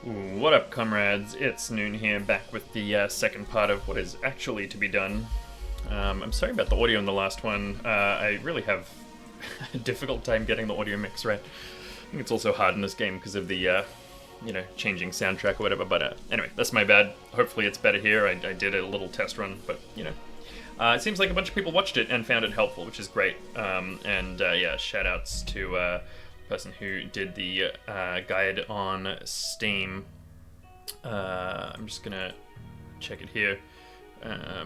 What up, comrades? It's Noon here, back with the second part of what is actually to be done. I'm sorry about the audio in the last one. I really have a difficult time getting the audio mix right. I think it's also hard in this game because of the, changing soundtrack or whatever. But anyway, that's my bad. Hopefully it's better here. I did a little test run, but, it seems like a bunch of people watched it and found it helpful, which is great. Shout outs to person who did the guide on Steam. I'm just gonna check it here. I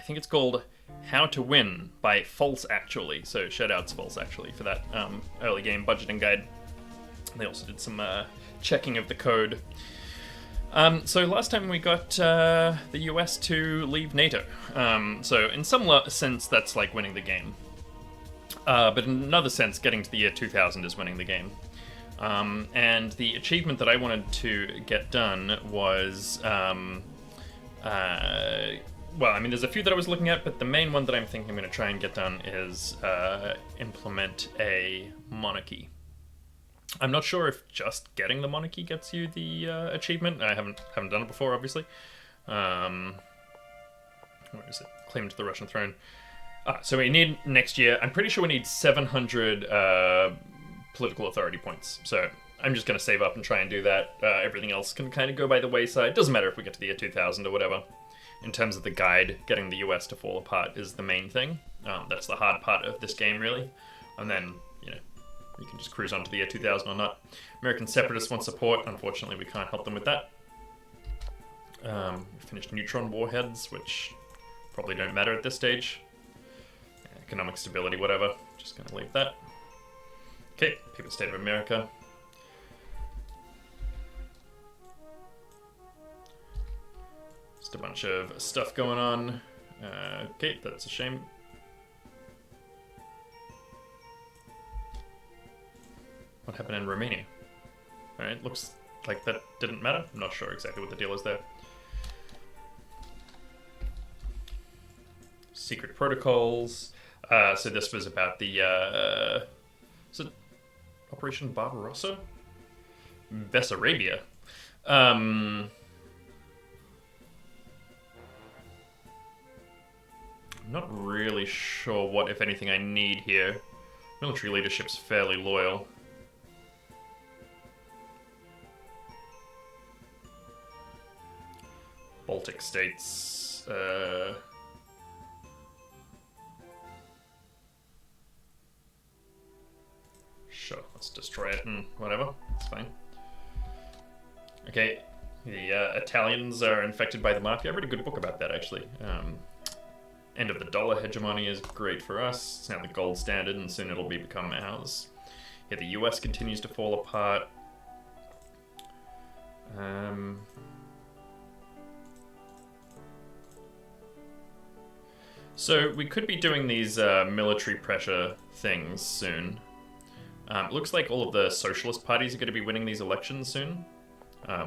think it's called How to Win by False Actually. So shout outs False Actually for that early game budgeting guide. They also did some checking of the code. So last time we got the US to leave NATO. So in some sense that's like winning the game. But in another sense, getting to the year 2000 is winning the game. And the achievement that I wanted to get done was, there's a few that I was looking at, but the main one that I'm thinking I'm going to try and get done is implement a monarchy. I'm not sure if just getting the monarchy gets you the achievement. I haven't done it before, obviously. What is it? Claim to the Russian throne. So we need, next year, I'm pretty sure we need 700 political authority points. So I'm just going to save up and try and do that. Everything else can kind of go by the wayside. Doesn't matter if we get to the year 2000 or whatever. In terms of the guide, getting the US to fall apart is the main thing. That's the hard part of this game, really. And then, you can just cruise on to the year 2000 or not. American separatists want support. Unfortunately, we can't help them with that. We finished neutron warheads, which probably don't matter at this stage. Economic stability, whatever. Just gonna leave that. Okay, People's State of America. Just a bunch of stuff going on. Okay, that's a shame. What happened in Romania? Alright, looks like that didn't matter. I'm not sure exactly what the deal is there. Secret protocols. So this was about the, is it Operation Barbarossa? Bessarabia. I'm not really sure what, if anything, I need here. Military leadership's fairly loyal. Baltic states, sure, let's destroy it and whatever, it's fine. Okay, the Italians are infected by the mafia. I read a good book about that, actually. End of the dollar hegemony is great for us. It's now the gold standard, and soon it'll become ours. Yeah, the US continues to fall apart. So we could be doing these military pressure things soon. It looks like all of the socialist parties are going to be winning these elections soon,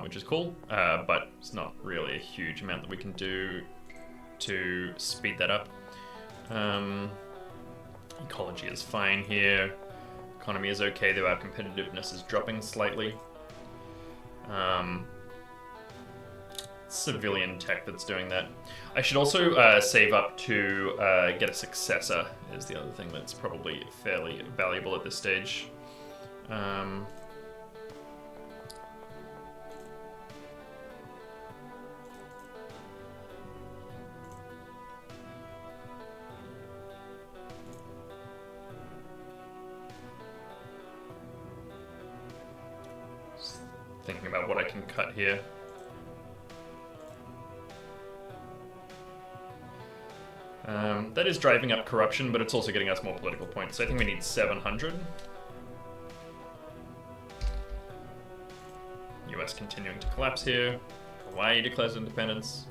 which is cool, but it's not really a huge amount that we can do to speed that up. Ecology is fine here. Economy is okay, though our competitiveness is dropping slightly. Civilian tech that's doing that. I should also save up to get a successor, is the other thing that's probably fairly valuable at this stage. Just thinking about what I can cut here. That is driving up corruption, but it's also getting us more political points. So I think we need 700. US continuing to collapse here. Hawaii declares independence.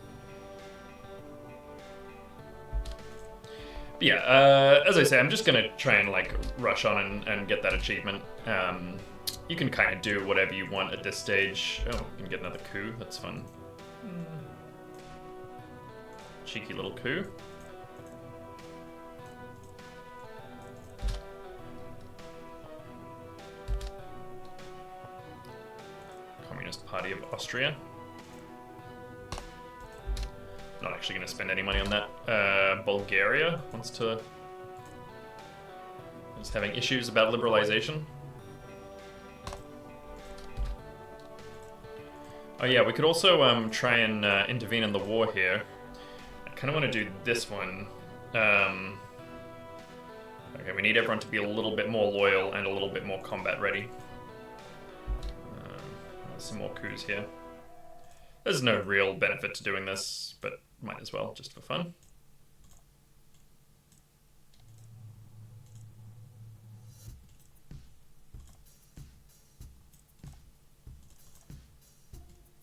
But yeah, as I say, I'm just gonna try and rush on and get that achievement. You can kind of do whatever you want at this stage. Oh, you can get another coup. That's fun. Cheeky little coup. Communist Party of Austria. Not actually going to spend any money on that. Bulgaria wants to... is having issues about liberalization. Oh yeah, we could also try and intervene in the war here. I kind of want to do this one. Okay, we need everyone to be a little bit more loyal and a little bit more combat ready. Some more coups here. There's no real benefit to doing this, but might as well, just for fun.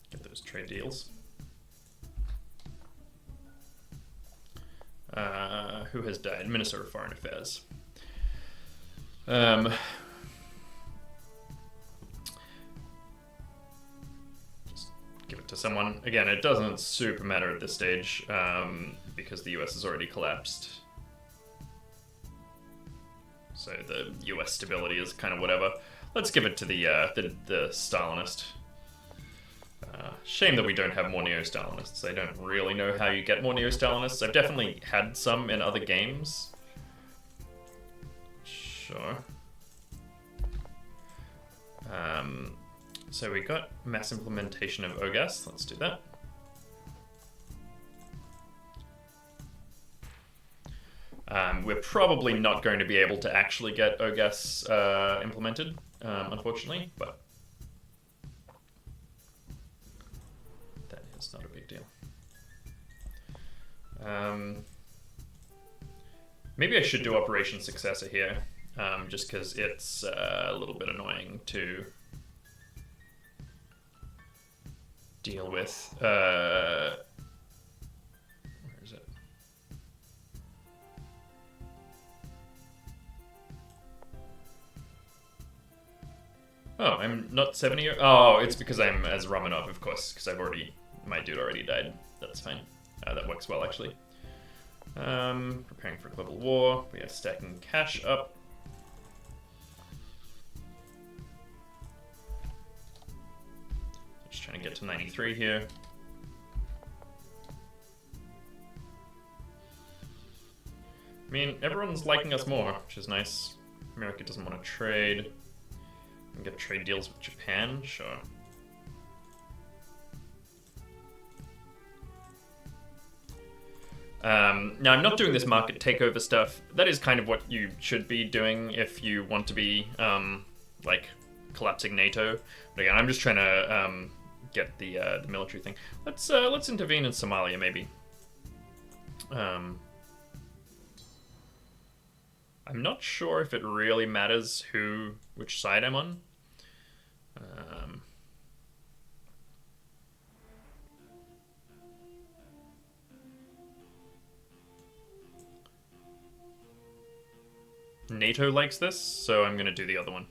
Get those trade deals. Who has died? Minister of Foreign Affairs. Just give it to someone. Again, it doesn't super matter at this stage because the US has already collapsed. So the US stability is kind of whatever. Let's give it to the Stalinist. Shame that we don't have more neo-Stalinists. I don't really know how you get more neo-Stalinists. I've definitely had some in other games. Sure. So we got mass implementation of OGAS. Let's do that. We're probably not going to be able to actually get OGAS implemented, unfortunately, but that is not a big deal. Maybe I should do Operation Successor here, just because it's a little bit annoying to deal with. Where is it? Oh, I'm not 70. Oh, it's because I'm as Romanov, of course, because my dude already died. That's fine. That works well, actually. Preparing for global war. We are stacking cash up. Just trying to get to 93 here. I mean, everyone's liking us more, which is nice. America doesn't want to trade. We can get trade deals with Japan, sure. Now, I'm not doing this market takeover stuff. That is kind of what you should be doing if you want to be, like, collapsing NATO. But again, I'm just trying to get the military thing. Let's intervene in Somalia, maybe. I'm not sure if it really matters which side I'm on. NATO likes this, so I'm going to do the other one.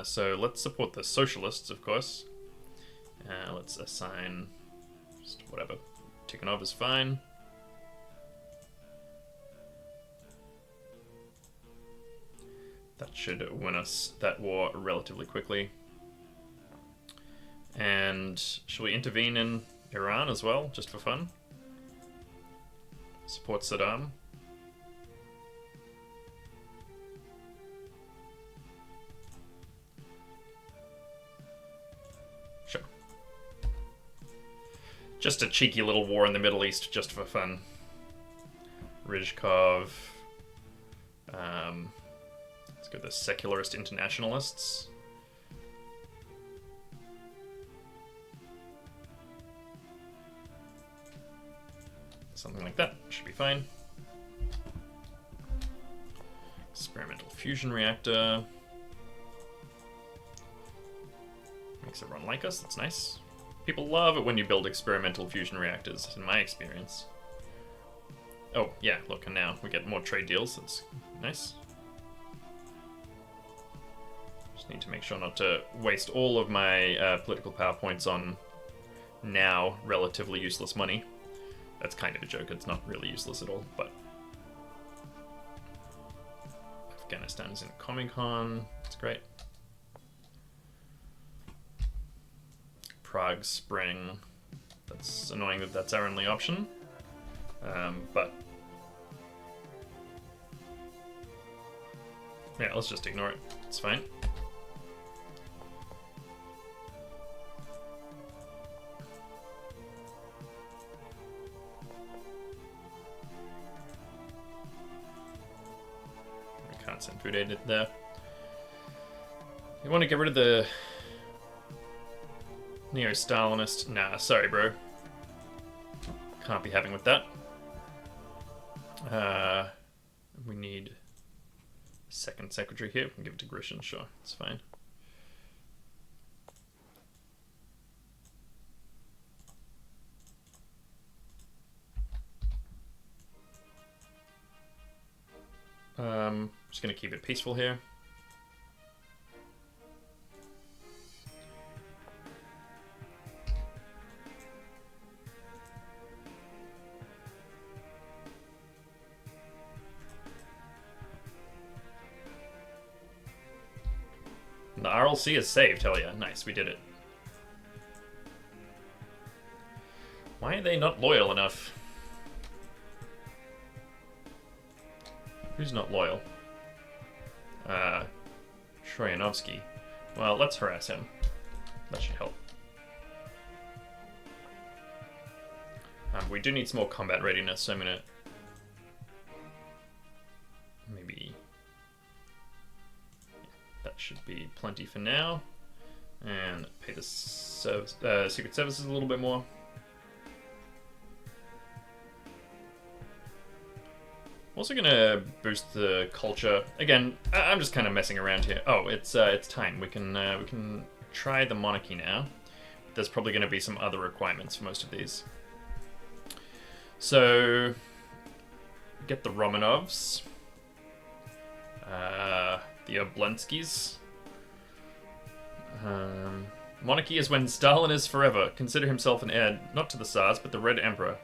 So let's support the socialists, of course. Let's assign just whatever. Tikhonov is fine. That should win us that war relatively quickly. And shall we intervene in Iran as well, just for fun? Support Saddam. Sure. Just a cheeky little war in the Middle East, just for fun. Rizhkov. Let's go the secularist internationalists. Something like that should be fine. Experimental fusion reactor. Makes everyone like us, that's nice. People love it when you build experimental fusion reactors, in my experience. Oh, yeah, look, and now we get more trade deals, that's nice. Just need to make sure not to waste all of my political power points on now relatively useless money. That's kind of a joke, it's not really useless at all, but... Of Afghanistan is in Comic-Con. That's great. Prague Spring. That's annoying that that's our only option. But yeah, let's just ignore it. It's fine. I can't send food aid there. You want to get rid of the neo-Stalinist? Nah, sorry, bro. Can't be having with that. We need a second secretary here. We can give it to Grishin, sure, it's fine. Just gonna keep it peaceful here. The RLC is saved, hell yeah. Nice, we did it. Why are they not loyal enough? Who's not loyal? Troyanovsky. Well, let's harass him. That should help. We do need some more combat readiness, so I'm gonna... maybe... that should be plenty for now. And pay the Secret Services a little bit more. Also gonna boost the culture. Again, I'm just kind of messing around here. Oh, it's time. We can try the monarchy now. There's probably gonna be some other requirements for most of these. So get the Romanovs, the Oblenskys. Monarchy is when Stalin is forever. Consider himself an heir, not to the Tsars, but the Red Emperor.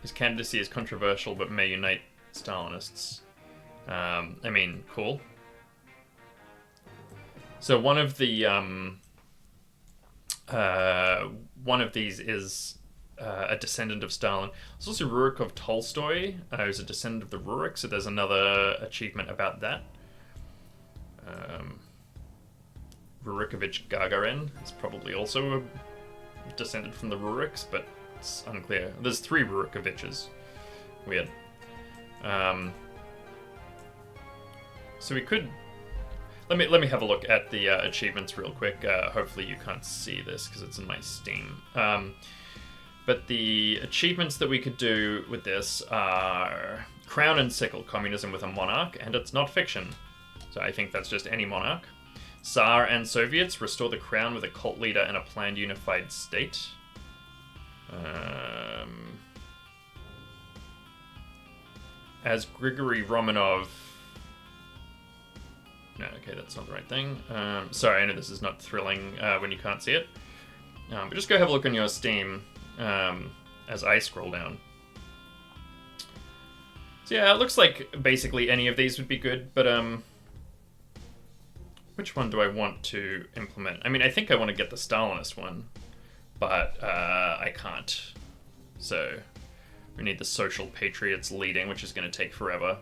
His candidacy is controversial, but may unite Stalinists. I mean, cool. So one of the one of these is a descendant of Stalin. There's also Rurik of Tolstoy, who's a descendant of the Rurik, so there's another achievement about that. Rurikovich Gagarin is probably also a descendant from the Ruriks, but it's unclear. There's 3 Rurikoviches. Weird. So we could... Let me have a look at the achievements real quick. Hopefully you can't see this because it's in my Steam. But the achievements that we could do with this are Crown and Sickle, communism with a monarch, and it's not fiction. So I think that's just any monarch. Tsar and Soviets, restore the crown with a cult leader and a planned unified state. As Grigory Romanov... No, okay, that's not the right thing. Sorry, I know this is not thrilling when you can't see it. But just go have a look on your Steam as I scroll down. So yeah, it looks like basically any of these would be good, but which one do I want to implement? I mean, I think I want to get the Stalinist one, but I can't. So we need the Social Patriots leading, which is going to take forever.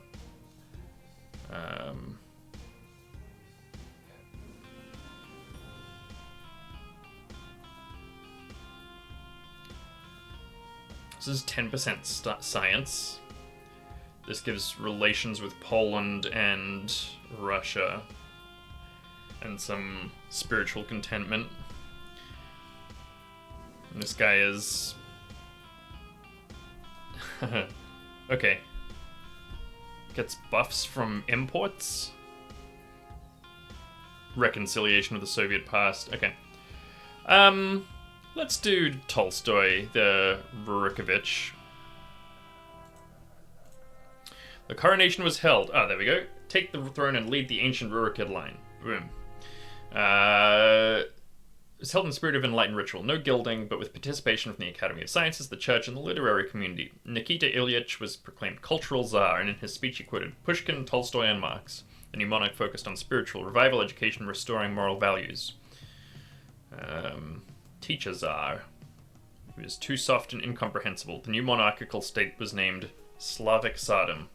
This is 10% science. This gives relations with Poland and Russia. And some spiritual contentment. And this guy is... okay. Gets buffs from imports. Reconciliation with the Soviet past. Okay. Let's do Tolstoy, the Rurikovich. The coronation was held. Ah, there we go. Take the throne and lead the ancient Rurikid line. Boom. It's held in the spirit of enlightened ritual. No gilding, but with participation from the Academy of Sciences, the church, and the literary community. Nikita Ilyich was proclaimed cultural czar, and in his speech he quoted Pushkin, Tolstoy, and Marx. The new monarch focused on spiritual revival, education, restoring moral values. Teacher Tsar. He was too soft and incomprehensible. The new monarchical state was named Slavic Czardom.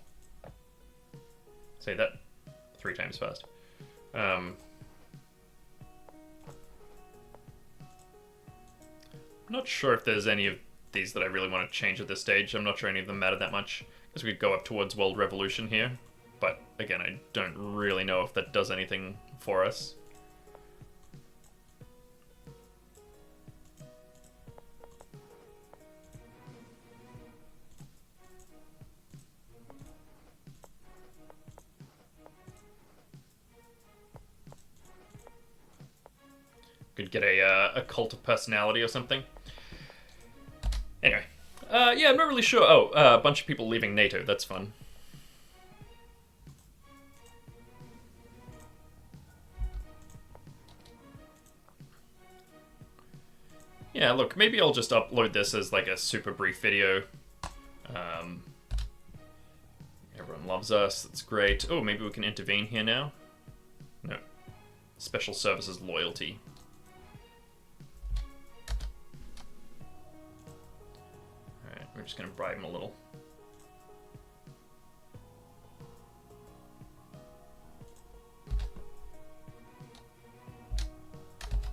Say that 3 times fast. I'm not sure if there's any of these that I really want to change at this stage. I'm not sure any of them matter that much. Because we could go up towards World Revolution here. But again, I don't really know if that does anything for us. Could get a cult of personality or something. Anyway. Yeah, I'm not really sure. Oh, a bunch of people leaving NATO. That's fun. Yeah, look, maybe I'll just upload this as like a super brief video. Everyone loves us. That's great. Oh, maybe we can intervene here now? No. Special Services Loyalty. We're just going to bribe him a little.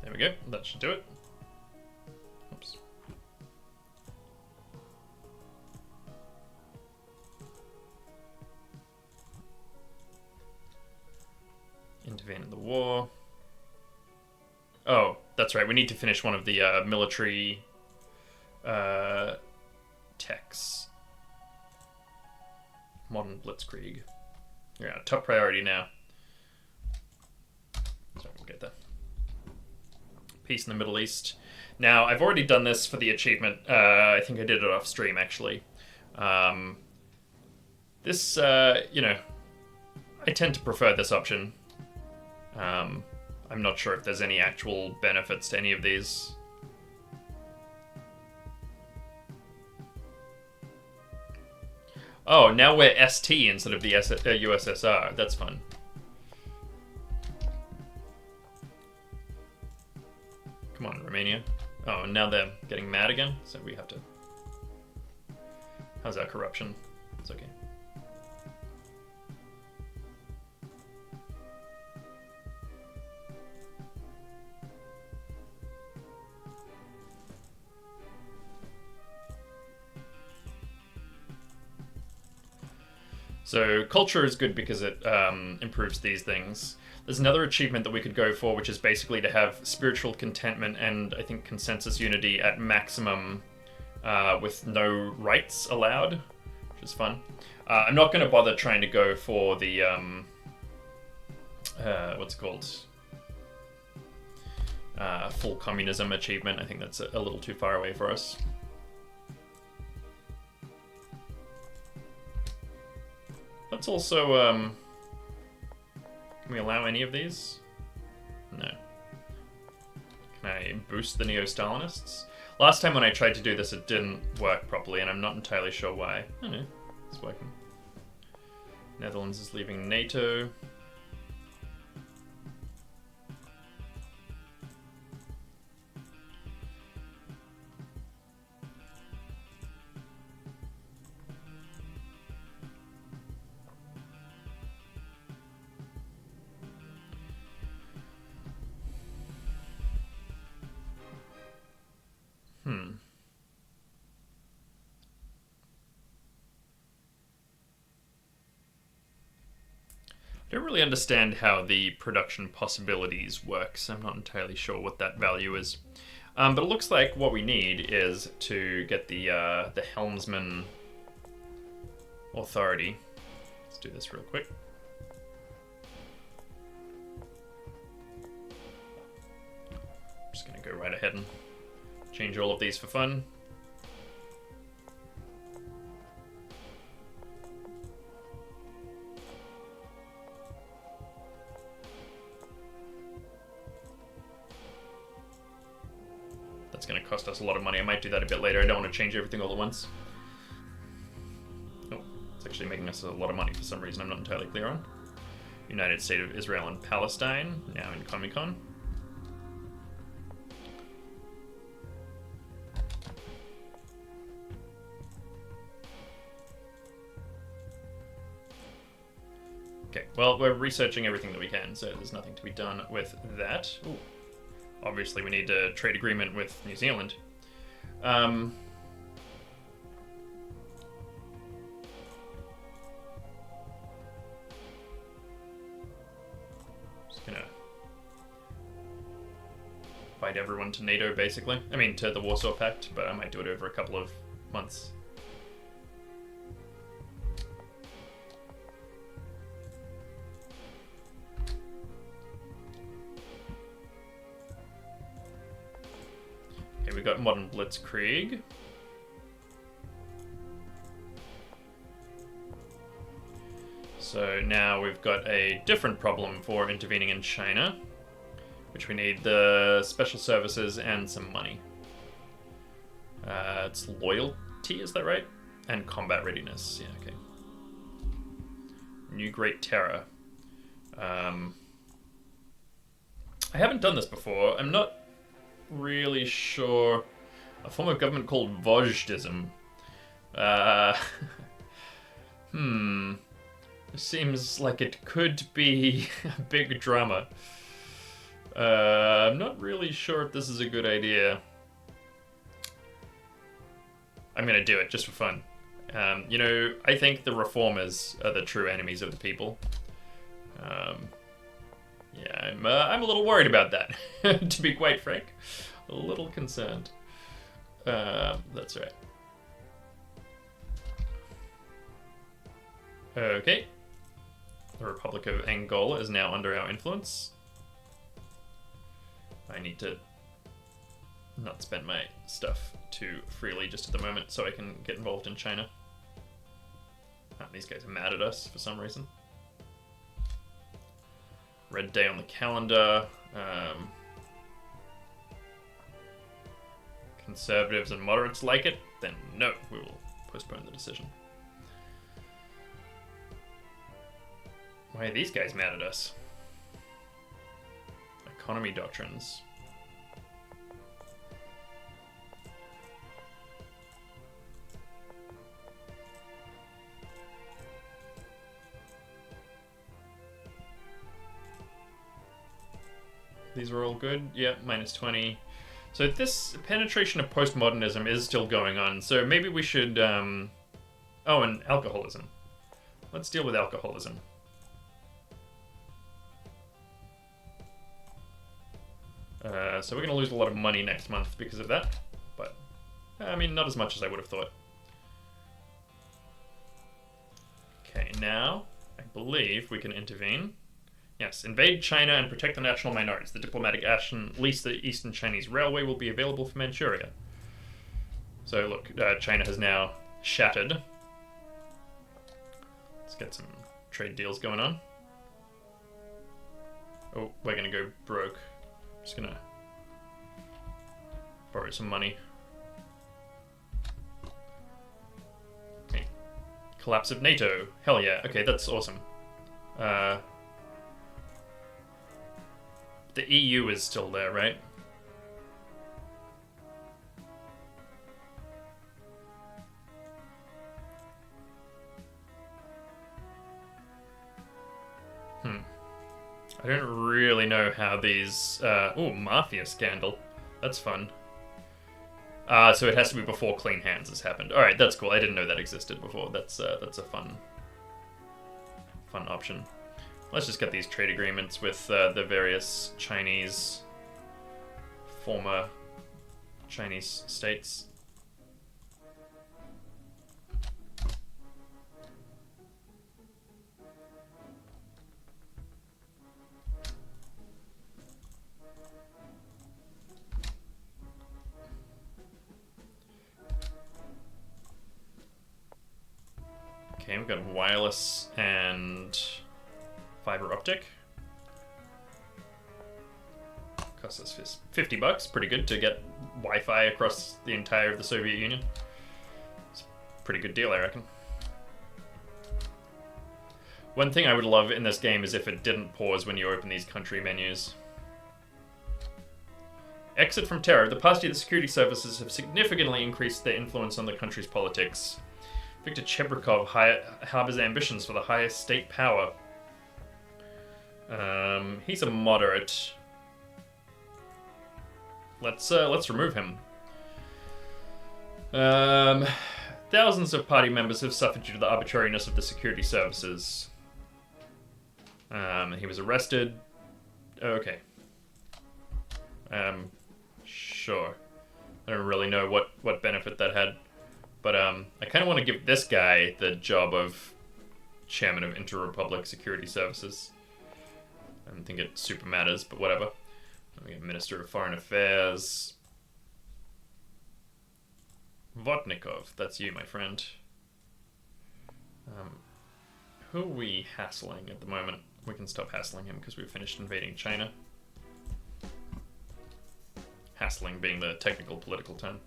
There we go. That should do it. Oops. Intervene in the war. Oh, that's right. We need to finish one of the military techs. Modern Blitzkrieg. Yeah, top priority now. So we'll get that. Peace in the Middle East. Now, I've already done this for the achievement. I think I did it off stream, actually. This, you know, I tend to prefer this option. I'm not sure if there's any actual benefits to any of these. Oh, now we're ST instead of the USSR. That's fun. Come on, Romania. Oh, and now they're getting mad again, so we have to... How's our corruption? It's okay. So culture is good because it improves these things. There's another achievement that we could go for, which is basically to have spiritual contentment and, I think, consensus unity at maximum with no rights allowed, which is fun. I'm not going to bother trying to go for the, what's it called? Full communism achievement. I think that's a little too far away for us. Let's also, can we allow any of these? No. Can I boost the Neo-Stalinists? Last time when I tried to do this, it didn't work properly, and I'm not entirely sure why. I don't know. It's working. Netherlands is leaving NATO. I don't really understand how the production possibilities works. I'm not entirely sure what that value is. But it looks like what we need is to get the helmsman authority. Let's do this real quick. I'm just going to go right ahead and change all of these for fun. That's going to cost us a lot of money. I might do that a bit later. I don't want to change everything all at once. Oh, it's actually making us a lot of money for some reason I'm not entirely clear on. United State of Israel and Palestine, now in Comic-Con. Okay, well, we're researching everything that we can, so there's nothing to be done with that. Ooh. Obviously, we need a trade agreement with New Zealand. Just gonna invite everyone to NATO, basically. I mean, to the Warsaw Pact, but I might do it over a couple of months. Okay, we got modern blitzkrieg. So now we've got a different problem for intervening in China, which we need the special services and some money. It's loyalty, is that right? And combat readiness, yeah, okay. New Great Terror. I haven't done this before. I'm not really sure. A form of government called Vojdism. Seems like it could be a big drama. I'm not really sure if this is a good idea. I'm gonna do it just for fun. You know, I think the reformers are the true enemies of the people. Yeah, I'm a little worried about that, to be quite frank. A little concerned. That's right. Okay. The Republic of Angola is now under our influence. I need to not spend my stuff too freely just at the moment so I can get involved in China. These guys are mad at us for some reason. Red day on the calendar. Conservatives and moderates like it, then no, we will postpone the decision. Why are these guys mad at us? Economy doctrines. These are all good. Yeah, minus 20. So this penetration of postmodernism is still going on. So maybe we should... Oh, and alcoholism. Let's deal with alcoholism. So we're going to lose a lot of money next month because of that. But, I mean, not as much as I would have thought. Okay, now, I believe we can intervene. Yes, invade China and protect the national minorities. The diplomatic action, at least the Eastern Chinese Railway, will be available for Manchuria. So look, China has now shattered. Let's get some trade deals going on. Oh, we're gonna go broke. Just gonna borrow some money. Okay. Collapse of NATO. Hell yeah. Okay, that's awesome. The EU is still there, right? I don't really know how these... ooh, Mafia scandal. That's fun. So it has to be before Clean Hands has happened. Alright, that's cool. I didn't know that existed before. That's a fun option. Let's just get these trade agreements with the various Chinese, former Chinese states. Okay, we've got wireless and fiber optic. Costs us 50 bucks, pretty good to get Wi-Fi across the entire of the Soviet Union. It's a pretty good deal, I reckon. One thing I would love in this game is if it didn't pause when you open these country menus. Exit from terror. The past year, the security services have significantly increased their influence on the country's politics. Viktor Chebrikov harbors ambitions for the highest state power. He's a moderate. Let's remove him. Thousands of party members have suffered due to the arbitrariness of the security services. He was arrested. Okay. Sure. I don't really know what benefit that had. But I kind of want to give this guy the job of chairman of Inter-Republic Security Services. I don't think it super matters, but whatever. We have Minister of Foreign Affairs. Votnikov, that's you, my friend. Who are we hassling at the moment? We can stop hassling him because we've finished invading China. Hassling being the technical political term.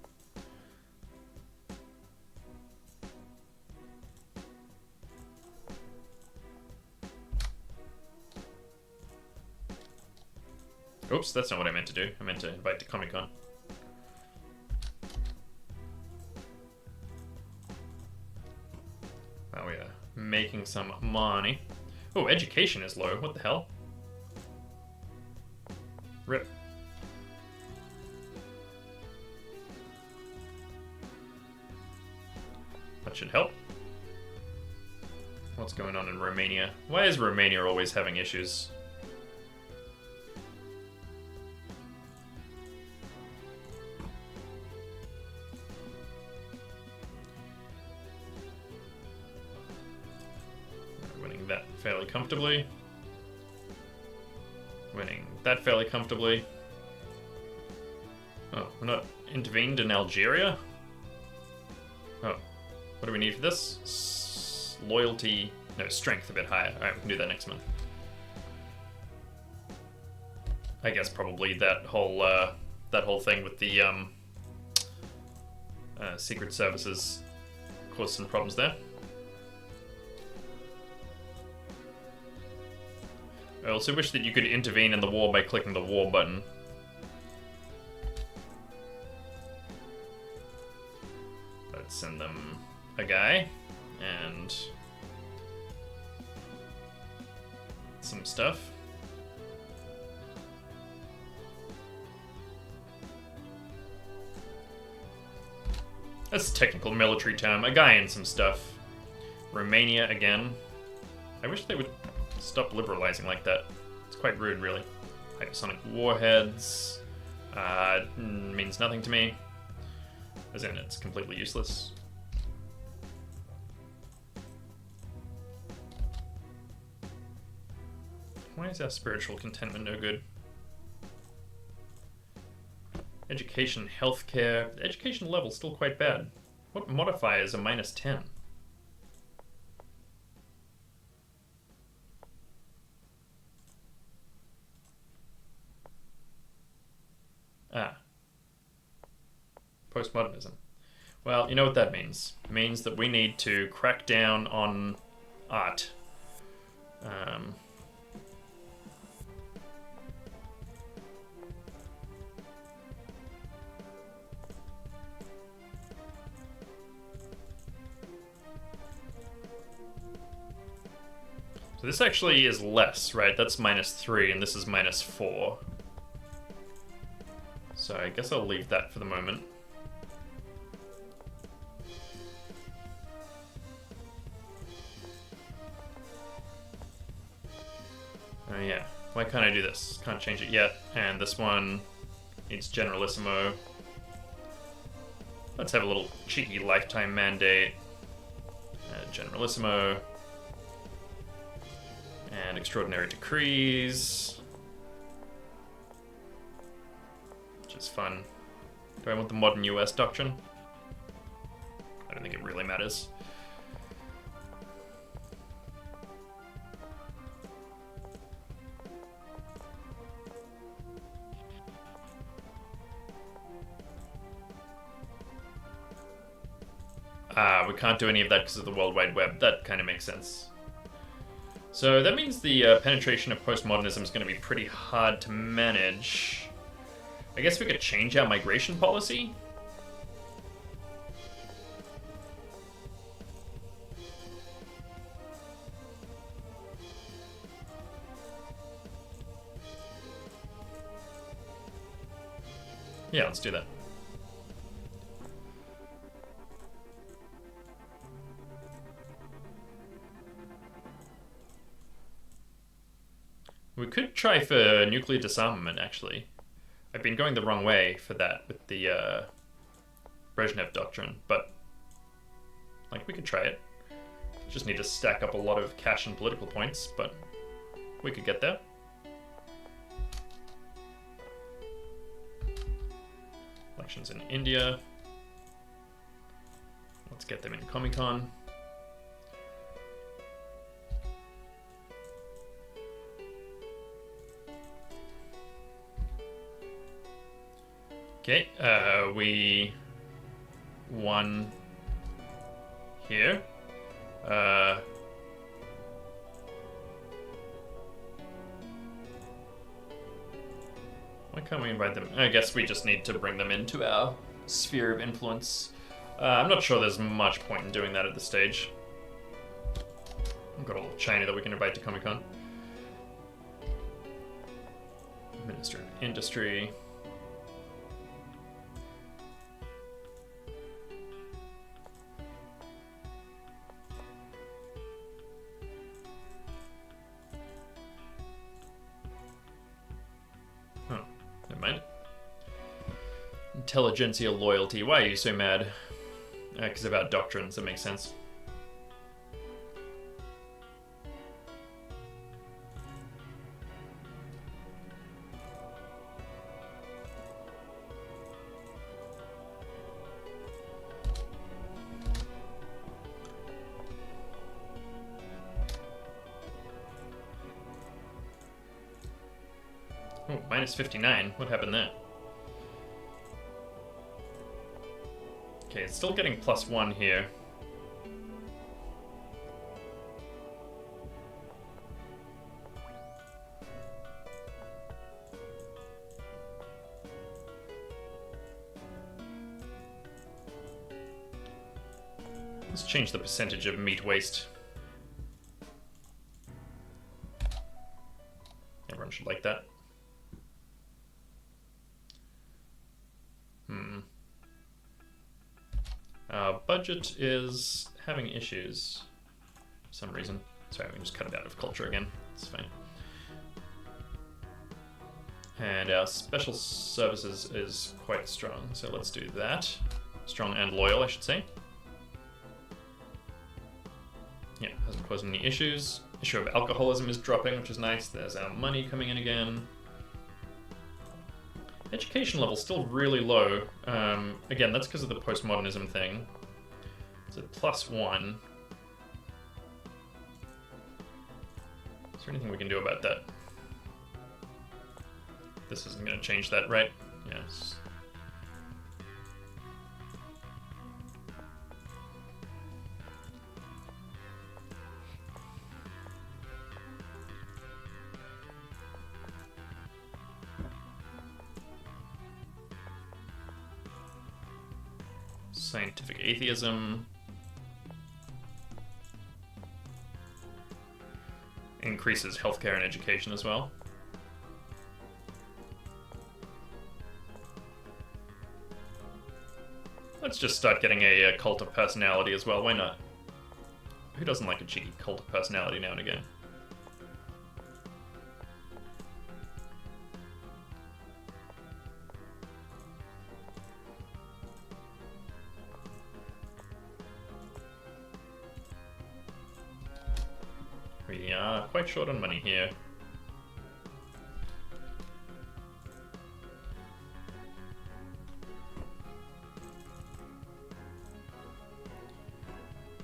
Oops, that's not what I meant to do. I meant to invite to Comic-Con. Wow, we are making some money. Oh, education is low. What the hell? Rip. That should help. What's going on in Romania? Why is Romania always having issues? Winning that fairly comfortably. Winning that fairly comfortably. Oh, we're not intervened in Algeria? Oh. What do we need for this? Loyalty... No, strength a bit higher. Alright, we can do that next month. I guess probably that whole thing with the Secret Services caused some problems there. I also wish that you could intervene in the war by clicking the war button. Let's send them a guy and some stuff. That's a technical military term. A guy and some stuff. Romania again. I wish they would stop liberalizing like that. It's quite rude, really. Hypersonic warheads. Means nothing to me. As in, it's completely useless. Why is our spiritual contentment no good? Education, healthcare. The education level's still quite bad. What modifier is a -10? Ah. Postmodernism. Well, you know what that means. It means that we need to crack down on art. So this actually is less, right? That's -3, and this is -4. So I guess I'll leave that for the moment. Oh yeah, why can't I do this? Can't change it yet. And this one needs Generalissimo. Let's have a little cheeky lifetime mandate. Generalissimo. And extraordinary decrees. Which is fun. Do I want the modern US doctrine? I don't think it really matters. We can't do any of that because of the World Wide Web. That kind of makes sense. So that means the penetration of postmodernism is going to be pretty hard to manage. I guess we could change our migration policy. Yeah, let's do that. We could try for nuclear disarmament, actually. I've been going the wrong way for that with the Brezhnev doctrine, but like we could try it. Just need to stack up a lot of cash and political points, but we could get there. Elections in India. Let's get them in Comic-Con. Okay, we won here. Why can't we invite them? I guess we just need to bring them into our sphere of influence. I'm not sure there's much point in doing that at this stage. We've got all of China that we can invite to Comic-Con. Minister of Industry. Intelligentsia loyalty. Why are you so mad? Because of our doctrines, that makes sense. Oh, minus 59. What happened there? Okay, it's still getting +1 here. Let's change the percentage of meat waste. Everyone should like that. Our budget is having issues for some reason. Sorry, we can just cut it out of culture again. It's fine. And our special services is quite strong, so let's do that. Strong and loyal, I should say. Yeah, hasn't caused any issues. Issue of alcoholism is dropping, which is nice. There's our money coming in again. Education level still really low. Again, that's because of the postmodernism thing. It's at +1. Is there anything we can do about that? This isn't going to change that, right? Yes. Scientific atheism. Increases healthcare and education as well. Let's just start getting a cult of personality as well, why not? Who doesn't like a cheeky cult of personality now and again? We are quite short on money here.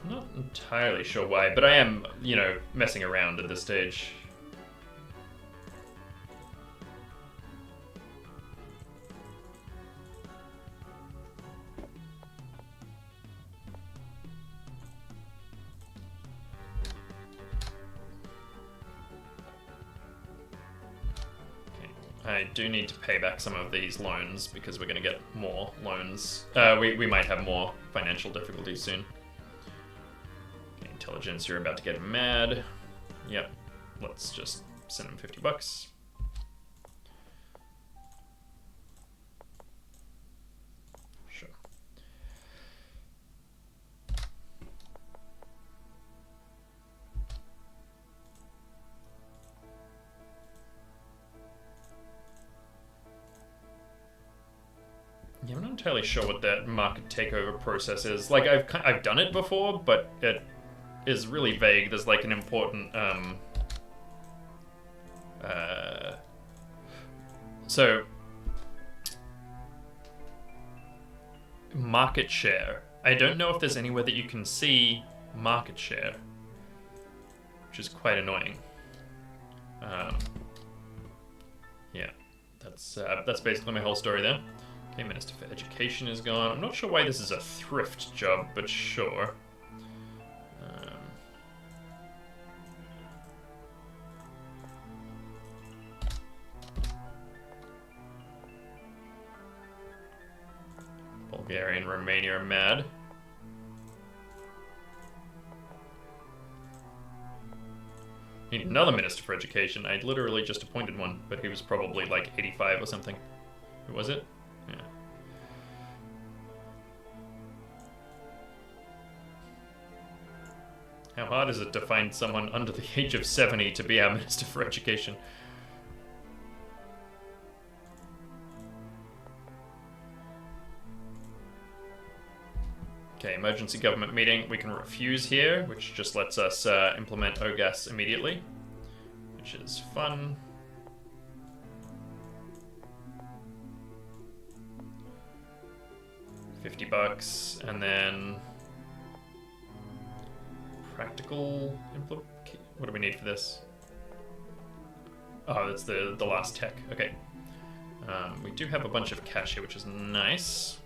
Not entirely sure why, but I am, you know, messing around at this stage. I do need to pay back some of these loans because we're going to get more loans. We might have more financial difficulties soon. Okay, intelligence, you're about to get mad. Yep, let's just send him $50. Sure. Yeah, I'm not entirely sure what that market takeover process is. Like, I've done it before, but it is really vague. There's like an important so market share. I don't know if there's anywhere that you can see market share, which is quite annoying. Yeah, that's basically my whole story there. Okay, Minister for Education is gone. I'm not sure why this is a thrift job, but sure. Bulgaria and Romania are mad. Need another Minister for Education. I literally just appointed one, but he was probably like 85 or something. Who was it? Yeah. How hard is it to find someone under the age of 70 to be our Minister for Education? Okay, emergency government meeting. We can refuse here, which just lets us implement OGAS immediately, which is fun. $50, and then practical what do we need for this? Oh, that's the last tech. Okay. We do have a bunch of cash here, which is nice.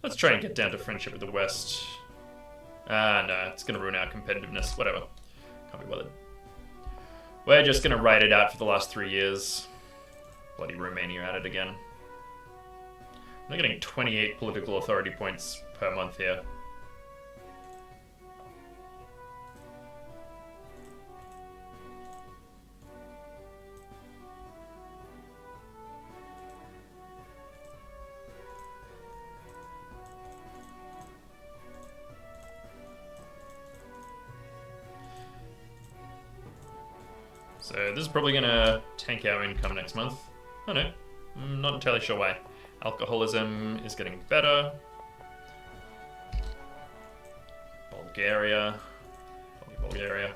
Let's try and get down to friendship with the West. No, it's gonna ruin our competitiveness. Whatever. Can't be bothered. We're just gonna ride it out for the last 3 years. Bloody Romania at it again. I'm getting 28 political authority points per month here. So this is probably gonna tank our income next month. Oh no, I'm not entirely sure why. Alcoholism is getting better. Bulgaria. Bulgaria.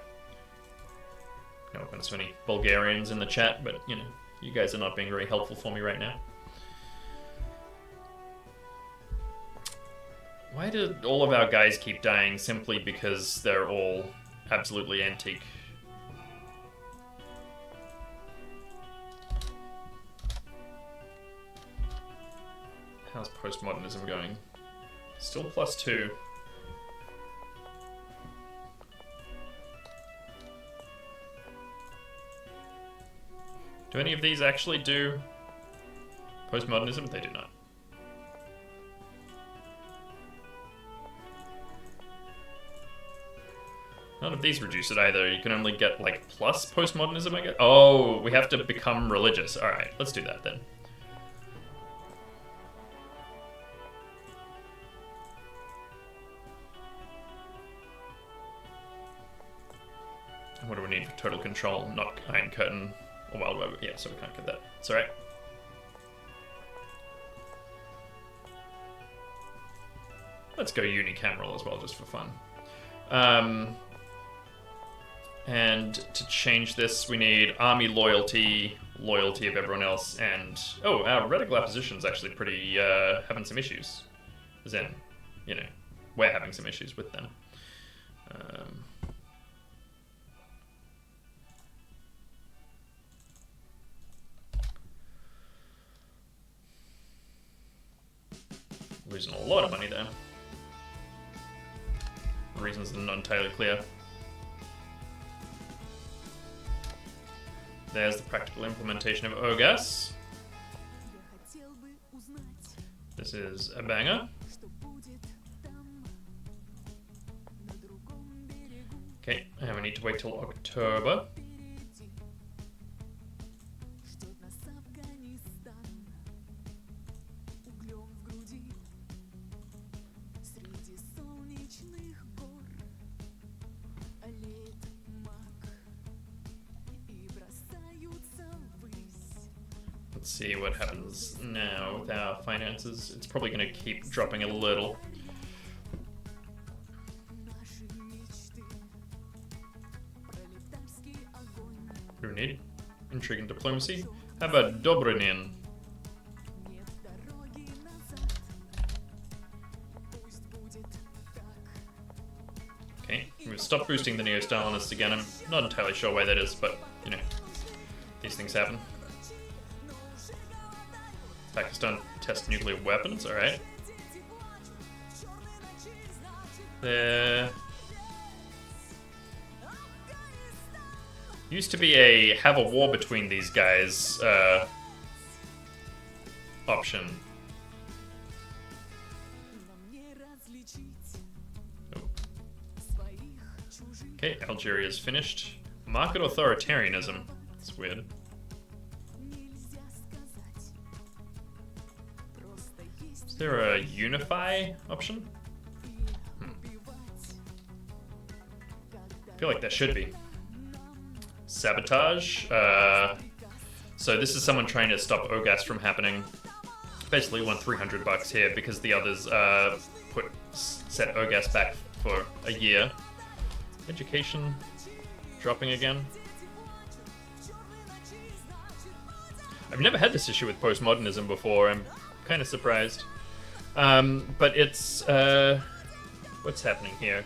No offense to any Bulgarians in the chat, but you know, you guys are not being very helpful for me right now. Why do all of our guys keep dying simply because they're all absolutely antique? How's postmodernism going? Still +2. Do any of these actually do postmodernism? They do not. None of these reduce it either. You can only get like plus postmodernism, I guess. Oh, we have to become religious. Alright, let's do that then. What do we need for total control? Not Iron Curtain or Wild Web. Yeah, so we can't get that. It's alright. Let's go unicameral as well, just for fun. And to change this, we need army loyalty, loyalty of everyone else, and... Oh, our radical opposition's actually pretty, having some issues. As in, you know, we're having some issues with them. Losing a lot of money there. Reasons are not entirely clear. There's the practical implementation of OGAS. This is a banger. Okay, and we need to wait till October. Let's see what happens now with our finances. It's probably going to keep dropping a little. What do we need? Intrigue and diplomacy. How about Dobrynin? Okay, we've stopped boosting the Neo-Stalinists again. I'm not entirely sure why that is, but, you know, these things happen. Pakistan test nuclear weapons, alright. There used to be a have a war between these guys option. Oh. Okay, Algeria's finished. Market authoritarianism. That's weird. Is there a unify option? I feel like there should be. Sabotage. So this is someone trying to stop OGAS from happening. Basically won $300 here because the others set OGAS back for a year. Education dropping again. I've never had this issue with postmodernism before. I'm kind of surprised. But it's what's happening here?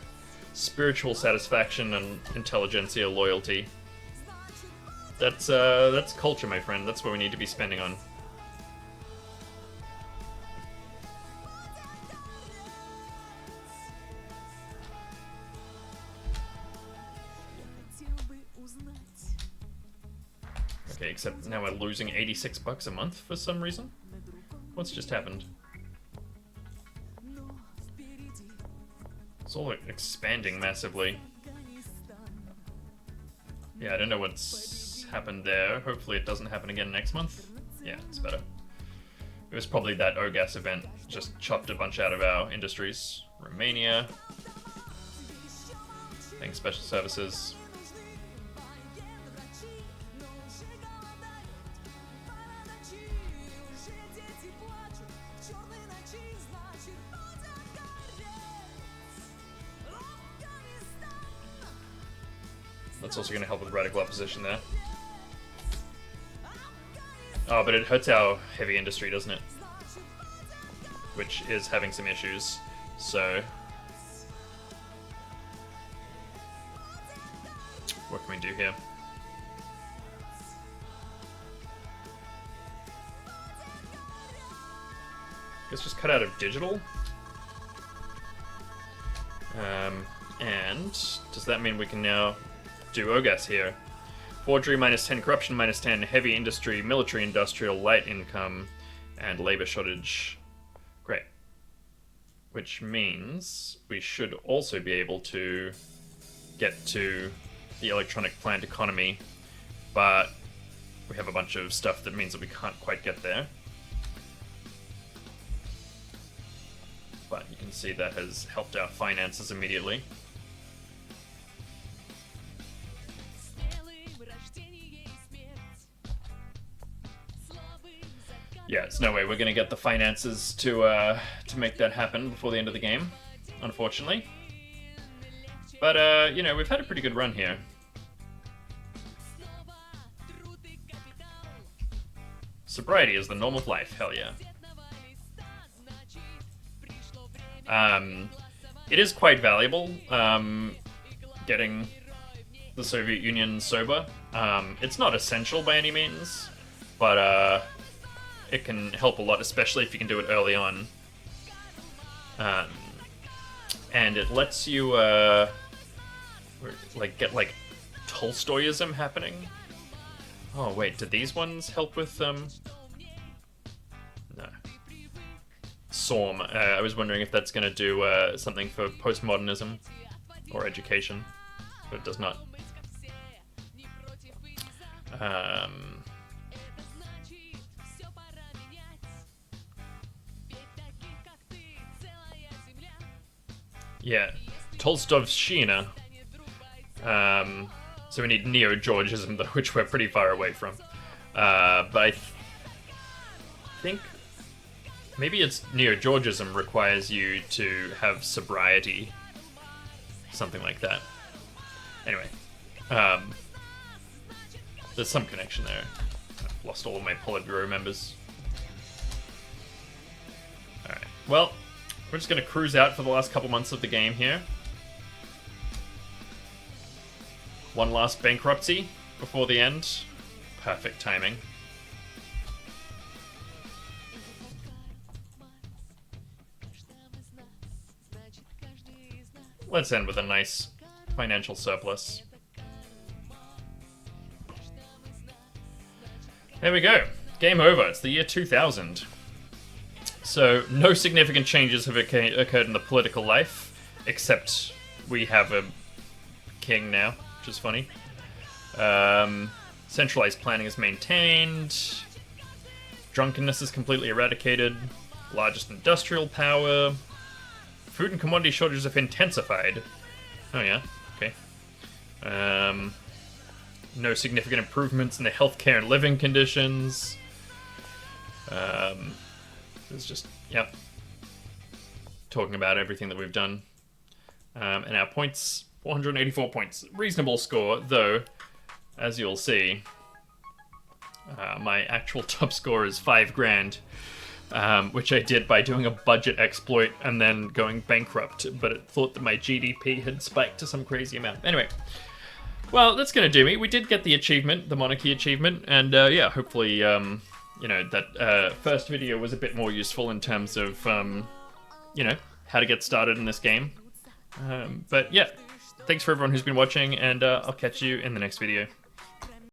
Spiritual satisfaction and intelligentsia loyalty. That's culture, my friend. That's what we need to be spending on. Okay, except now we're losing $86 a month for some reason. What's just happened? It's all expanding massively. Yeah, I don't know what's happened there. Hopefully it doesn't happen again next month. Yeah, it's better. It was probably that OGAS event just chopped a bunch out of our industries. Romania. Thanks, Special Services. That's also going to help with radical opposition there. Oh, but it hurts our heavy industry, doesn't it? Which is having some issues, so... what can we do here? Let's just cut out of digital. And does that mean we can now do OGAS here? Forgery -10, corruption -10, heavy industry, military industrial, light income, and labor shortage. Great. Which means we should also be able to get to the electronic plant economy, but we have a bunch of stuff that means that we can't quite get there. But you can see that has helped our finances immediately. Yeah, there's no way we're gonna get the finances to make that happen before the end of the game, unfortunately. But you know, we've had a pretty good run here. Sobriety is the norm of life, hell yeah. It is quite valuable, getting the Soviet Union sober. It's not essential by any means, but it can help a lot, especially if you can do it early on. Um, and it lets you, get, Tolstoyism happening. Oh, wait, did these ones help with, No. SORM. I was wondering if that's gonna do, something for postmodernism or education, but it does not. Yeah, Tolstovshchina. So we need Neo-Georgism, though, which we're pretty far away from. But I think maybe it's Neo-Georgism requires you to have sobriety, something like that. Anyway, there's some connection there. I've lost all of my Politburo members. Alright, well, we're just going to cruise out for the last couple months of the game here. One last bankruptcy before the end. Perfect timing. Let's end with a nice financial surplus. There we go. Game over. It's the year 2000. So, no significant changes have occurred in the political life, except we have a king now, which is funny. Centralized planning is maintained. Drunkenness is completely eradicated. Largest industrial power. Food and commodity shortages have intensified. Oh yeah, okay. No significant improvements in the healthcare and living conditions. It's just, yep. Talking about everything that we've done. And our points, 484 points. Reasonable score, though, as you'll see, my actual top score is 5 grand, which I did by doing a budget exploit and then going bankrupt, but it thought that my GDP had spiked to some crazy amount. Anyway, well, that's going to do me. We did get the achievement, the monarchy achievement, and yeah, hopefully, that first video was a bit more useful in terms of, how to get started in this game. But yeah, thanks for everyone who's been watching, and I'll catch you in the next video.